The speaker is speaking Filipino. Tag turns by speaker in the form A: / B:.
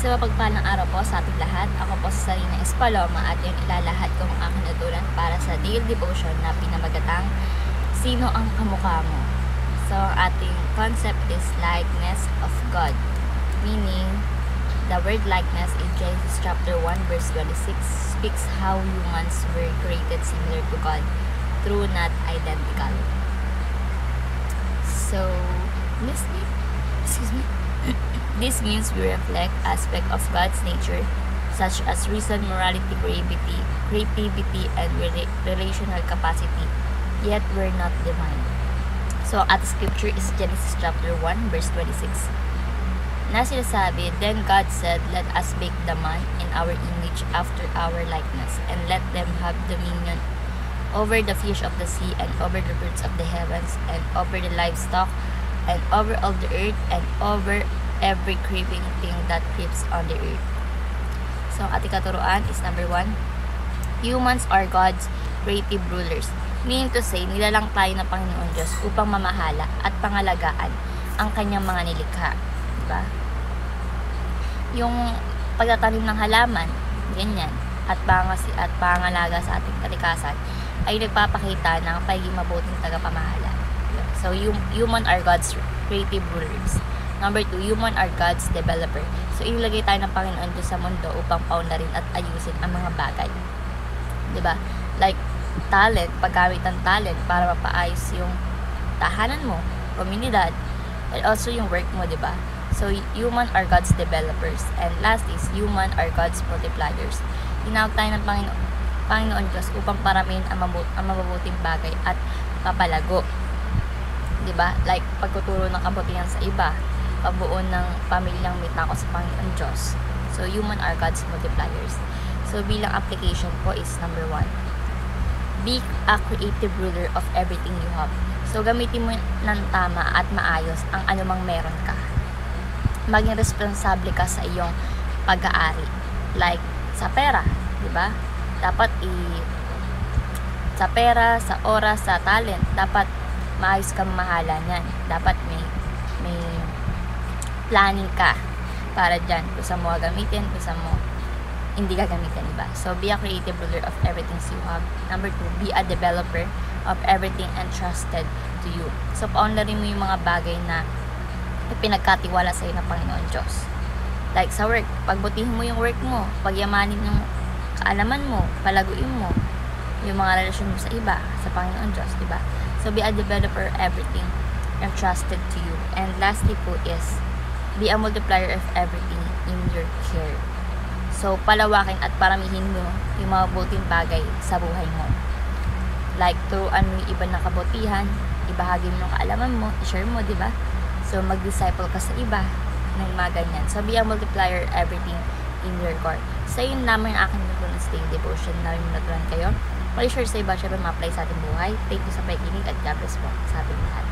A: Sa mapagpalang araw po sa ating lahat, ako po si Sarina Espaloma at yung ilalahad ko ang aking natutunan para sa daily devotion na pinamagatang Sino ang kamukha mo? So, ating concept is likeness of God, meaning the word likeness in Genesis chapter 1 verse 26 speaks how humans were created similar to God, true not identical. So, this means we reflect aspects of God's nature such as reason, morality, creativity, and relational capacity, yet we're not divine. So, at scripture is Genesis chapter 1 verse 26. Na sinasabi, then God said, let us make the man in our image after our likeness, and let them have dominion over the fish of the sea, and over the birds of the heavens, and over the livestock, and over all the earth, and over every creeping thing that creeps on the earth. So, ating katuruan is number 1. Humans are God's creative rulers. Meaning to say, nilalang tayo ng Panginoon Diyos upang mamahala at pangalagaan ang kanyang mga nilikha. Diba? Yung pagtatanim ng halaman, ganyan, at pangalaga sa ating kalikasan, ay nagpapakita ng pagiging mabuting tagapamahala. So, human are God's creative rulers. Number 2, human are God's developer. So, inilagay tayo ng Panginoon Diyos sa mundo upang paunlarin at ayusin ang mga bagay. Diba? Like, talent, paggamit ng talent para mapaayos yung tahanan mo, komunidad, and also yung work mo, diba? So, human are God's developers. And last is, human are God's multipliers. Tinawag tayo ng Panginoon Diyos upang paramin ang mabubuting bagay at papalago. Diba? Like, pagtuturo ng kabutihan sa iba, pabuo ng pamilyang may takot sa Panginoon Diyos. So, human are God's multipliers. So, bilang application po is number 1. Be a creative ruler of everything you have. So, gamitin mo ng tama at maayos ang anumang meron ka. Maging responsable ka sa iyong pag-aari. Like, sa pera, diba? Dapat sa pera, sa oras, sa talent, dapat maayos ka mamahala niyan. Dapat may planning ka para dyan. Kung saan mo gagamitin, kung saan mo hindi gagamitin, diba? So, be a creative ruler of everything you have. Number 2, be a developer of everything entrusted to you. So, paunlarin mo yung mga bagay na pinagkatiwala sa iyo ng Panginoon Diyos. Like sa work, pagbutihin mo yung work mo, pagyamanin yung kaalaman mo, palaguin mo yung mga relasyon mo sa iba, sa Panginoon Diyos, diba? So, be a developer of everything entrusted to you. And lastly po is, be a multiplier of everything in your care. So, palawakin at paramihin mo yung mga buting bagay sa buhay mo. Like, turuan mo yung iba ng kabutihan, ibahagi mo yung kaalaman mo, i-share mo, diba? So, mag-disciple ka sa iba ng mga ganyan. So, be a multiplier everything in your core. So, yun naman ang aking natutunan sa daily devotion na rin natutunan kayo. Pag-share sa iba, syempre ma-apply sa ating buhay. Thank you sa pakikinig at God bless po sa ating lahat.